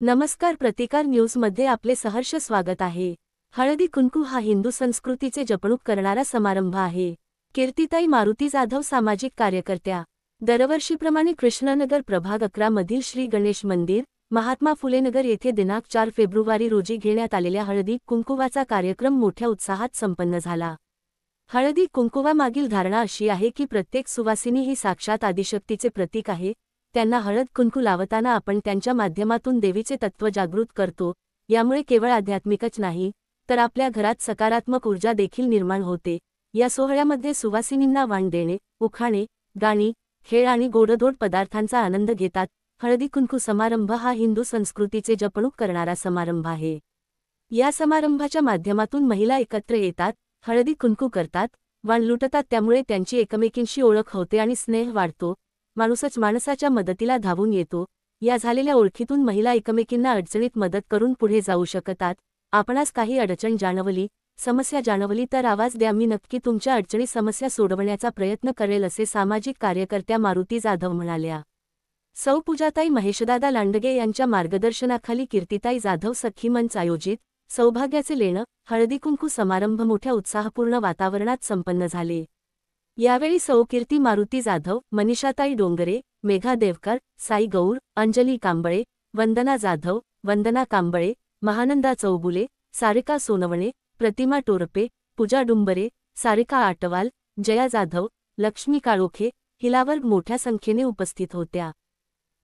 नमस्कार, प्रतिकार न्यूजमध्ये आपले सहर्ष स्वागत आहे। हळदी कुंकू हा हिंदू संस्कृतीचे जपणूक करणारा समारंभ आहे। कीर्तिताई मारुती जाधव, सामाजिक कार्यकर्त्या। दरवर्षीप्रमाणे कृष्णनगर प्रभाग 11 मधील श्री गणेश मंदिर, महात्मा फुले नगर येथे दिनांक 4 फेब्रुवारी रोजी घेण्यात आलेल्या हळदी कुंकुवाचा कार्यक्रम मोठ्या उत्साहात संपन्न झाला। हळदी कुंकुवामागील धारणा अशी आहे की प्रत्येक सुवासिनी ही साक्षात आदिशक्तीचे प्रतीक आहे। त्यांना हळद कुंकू लावताना आपण त्यांच्या माध्यमातून देवीचे तत्त्व जागृत करतो। यामुळे केवळ आध्यात्मिकच नाही, तर आपल्या घरात सकारात्मक ऊर्जा देखील निर्माण होते। या सोहळ्यामध्ये सुवासिनींना वाण देणे, उखाणे, गाणी, खेळ आणि गोडधोड पदार्थांचा आनंद घेतात। हळदी कुंकू समारंभ हा हिंदू संस्कृतीचे जपणूक करणारा समारंभ आहे। या समारंभाच्या माध्यमातून महिला एकत्र येतात, हळदी कुंकू करतात, वाण लुटतात, त्यामुळे त्यांची एकमेकींशी ओळख होते आणि स्नेह वाढतो। माणूसच माणसाच्या मदतीला धावून येतो। या झालेल्या ओळखीतून महिला एकमेकींना अडचणीत मदत करून पुढे जाऊ शकतात। आपणास काही अडचण जाणवली, समस्या जाणवली तर आवाज द्या, मी नक्की तुमच्या अडचणी समस्या सोडवण्याचा प्रयत्न करेल, असे सामाजिक कार्यकर्त्या मारुती जाधव म्हणाल्या। सौ पूजाताई महेशदादा लांडगे यांच्या मार्गदर्शनाखाली कीर्तिताई जाधव सखी मंच आयोजित सौभाग्याचे लेणं हळदी कुंकू समारंभ मोठ्या उत्साहपूर्ण वातावरणात संपन्न झाले। यावेळी सौ कीर्ती मारुती जाधव, मनीषाताई डोंगरे, मेघा देवकर, साई गौर, अंजली कांबळे, वंदना जाधव, वंदना कांबळे, महानंदा चौगुले, सारिका सोनवणे, प्रतिमा टोरपे, पूजा डुंबरे, सारिका आटवाल, जया जाधव, लक्ष्मी काळोखे, हिलावर्ग मोठ्या संख्येने उपस्थित होत्या।